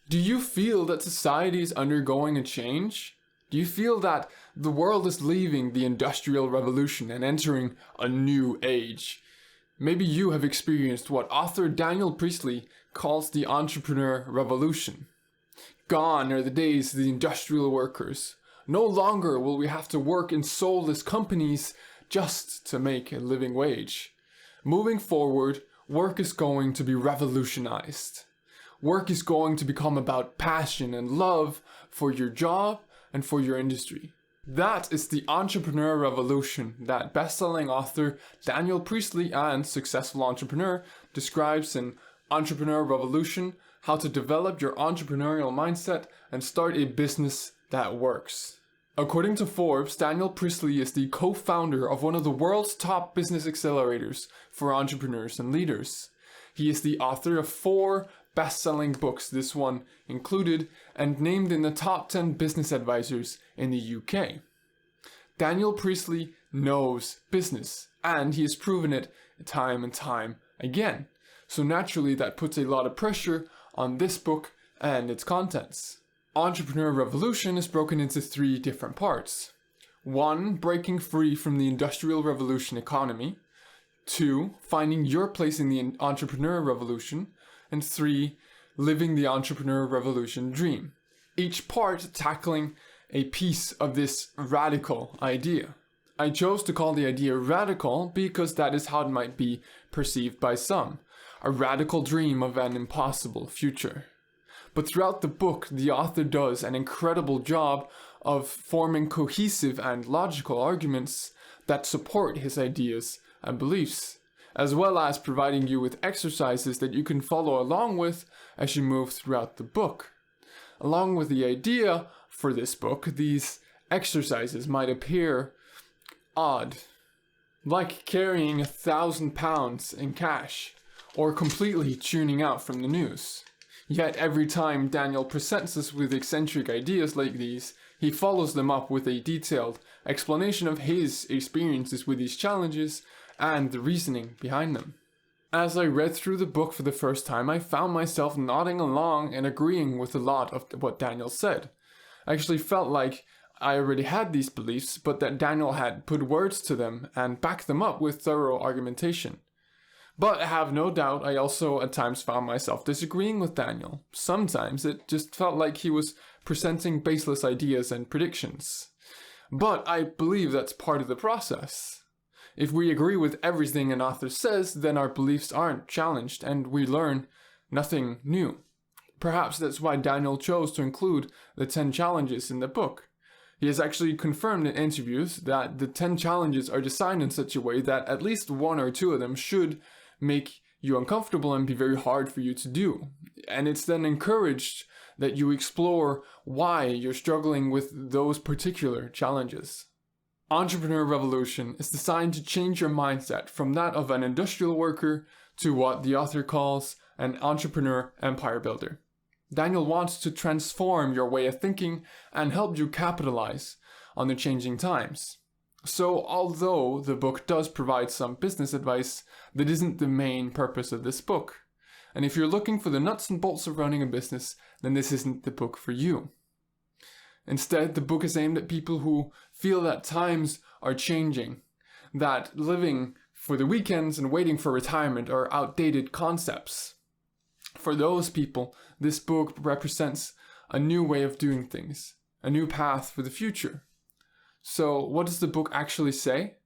Do you feel that society is undergoing a change? Do you feel that the world is leaving the Industrial Revolution and entering a new age? Maybe you have experienced what author Daniel Priestley calls the entrepreneur revolution. Gone are the days of the industrial workers. No longer will we have to work in soulless companies just to make a living wage. Moving forward, work is going to be revolutionized. Work is going to become about passion and love for your job and for your industry. That is the entrepreneur revolution that best-selling author Daniel Priestley and successful entrepreneur describes in Entrepreneur Revolution: How to Develop Your Entrepreneurial Mindset and Start a Business That Works. According to Forbes, Daniel Priestley is the co-founder of one of the world's top business accelerators for entrepreneurs and leaders. He is the author of 4 best-selling books, this one included, and named in the top 10 business advisors in the UK. Daniel Priestley knows business, and he has proven it time and time again. So naturally that puts a lot of pressure on this book and its contents. Entrepreneur Revolution is broken into 3 different parts. 1. Breaking free from the Industrial Revolution economy. 2. Finding your place in the Entrepreneur Revolution. And 3. Living the Entrepreneur Revolution dream. Each part tackling a piece of this radical idea. I chose to call the idea radical because that is how it might be perceived by some. A radical dream of an impossible future. But throughout the book, the author does an incredible job of forming cohesive and logical arguments that support his ideas and beliefs, as well as providing you with exercises that you can follow along with as you move throughout the book. Along with the idea for this book, these exercises might appear odd, like carrying 1,000 pounds in cash, or completely tuning out from the news. Yet every time Daniel presents us with eccentric ideas like these, he follows them up with a detailed explanation of his experiences with these challenges and the reasoning behind them. As I read through the book for the first time, I found myself nodding along and agreeing with a lot of what Daniel said. I actually felt like I already had these beliefs, but that Daniel had put words to them and backed them up with thorough argumentation. But I have no doubt I also at times found myself disagreeing with Daniel. Sometimes it just felt like he was presenting baseless ideas and predictions. But I believe that's part of the process. If we agree with everything an author says, then our beliefs aren't challenged and we learn nothing new. Perhaps that's why Daniel chose to include the 10 challenges in the book. He has actually confirmed in interviews that the 10 challenges are designed in such a way that at least 1 or 2 of them should make you uncomfortable and be very hard for you to do. And it's then encouraged that you explore why you're struggling with those particular challenges. Entrepreneur Revolution is designed to change your mindset from that of an industrial worker to what the author calls an entrepreneur empire builder. Daniel wants to transform your way of thinking and help you capitalize on the changing times. So although the book does provide some business advice, that isn't the main purpose of this book. And if you're looking for the nuts and bolts of running a business, then this isn't the book for you. Instead, the book is aimed at people who feel that times are changing, that living for the weekends and waiting for retirement are outdated concepts. For those people, this book represents a new way of doing things, a new path for the future. So what does the book actually say?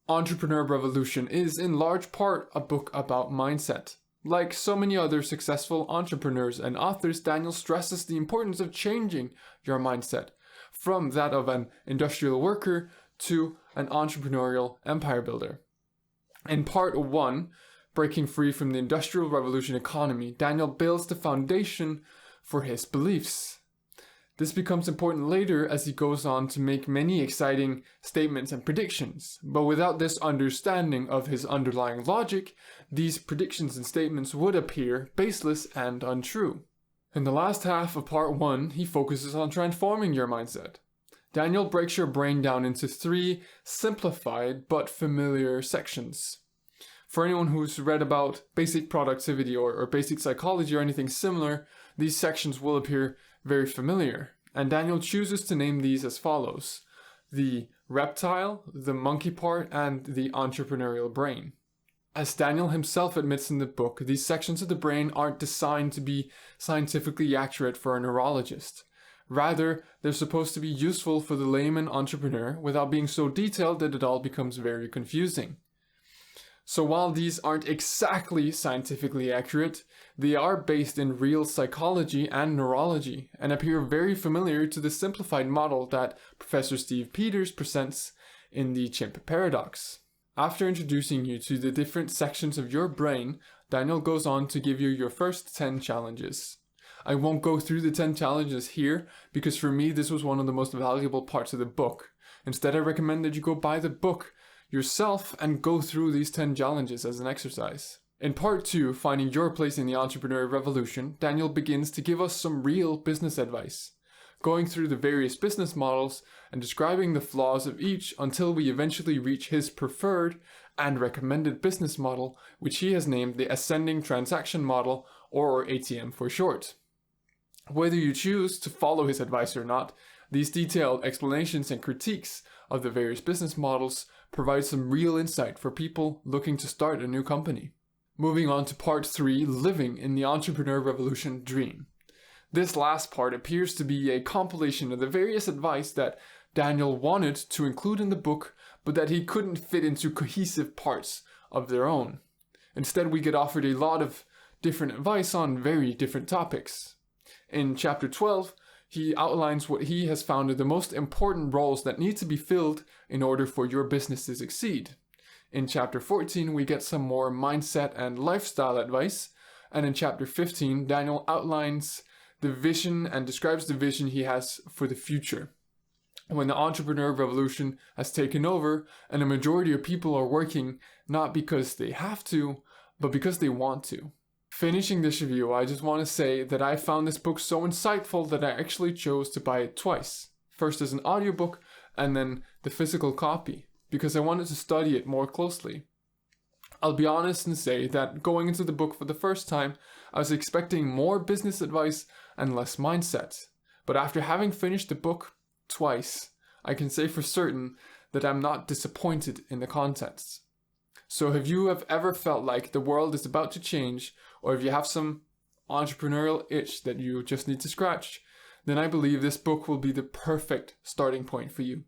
Entrepreneur Revolution is in large part a book about mindset. Like so many other successful entrepreneurs and authors, Daniel stresses the importance of changing your mindset from that of an industrial worker to an entrepreneurial empire builder. In part 1, Breaking Free from the Industrial Revolution Economy, Daniel builds the foundation for his beliefs. This becomes important later as he goes on to make many exciting statements and predictions, but without this understanding of his underlying logic, these predictions and statements would appear baseless and untrue. In the last half of part 1, he focuses on transforming your mindset. Daniel breaks your brain down into 3 simplified but familiar sections. For anyone who's read about basic productivity or basic psychology or anything similar, these sections will appear very familiar, and Daniel chooses to name these as follows: the reptile, the monkey part, and the entrepreneurial brain. As Daniel himself admits in the book, these sections of the brain aren't designed to be scientifically accurate for a neurologist. Rather, they're supposed to be useful for the layman entrepreneur without being so detailed that it all becomes very confusing. So while these aren't exactly scientifically accurate, they are based in real psychology and neurology and appear very familiar to the simplified model that Professor Steve Peters presents in the chimp paradox. After introducing you to the different sections of your brain, Daniel goes on to give you your first 10 challenges. I won't go through the 10 challenges here because for me this was one of the most valuable parts of the book. Instead, I recommend that you go buy the book yourself and go through these 10 challenges as an exercise. In part 2, Finding Your Place in the Entrepreneurial Revolution, Daniel begins to give us some real business advice, going through the various business models and describing the flaws of each until we eventually reach his preferred and recommended business model, which he has named the Ascending Transaction Model, or ATM for short. Whether you choose to follow his advice or not, these detailed explanations and critiques of the various business models provide some real insight for people looking to start a new company. Moving on to part 3, Living in the Entrepreneur Revolution Dream. This last part appears to be a compilation of the various advice that Daniel wanted to include in the book, but that he couldn't fit into cohesive parts of their own. Instead, we get offered a lot of different advice on very different topics. In chapter 12, he outlines what he has found are the most important roles that need to be filled in order for your business to succeed. In chapter 14, we get some more mindset and lifestyle advice. And in chapter 15, Daniel outlines the vision and describes the vision he has for the future, when the entrepreneur revolution has taken over and a majority of people are working not because they have to, but because they want to. Finishing this review, I just want to say that I found this book so insightful that I actually chose to buy it twice. First as an audiobook and then the physical copy, because I wanted to study it more closely. I'll be honest and say that going into the book for the first time, I was expecting more business advice and less mindset. But after having finished the book twice, I can say for certain that I'm not disappointed in the contents. So if you have ever felt like the world is about to change, or if you have some entrepreneurial itch that you just need to scratch, then I believe this book will be the perfect starting point for you.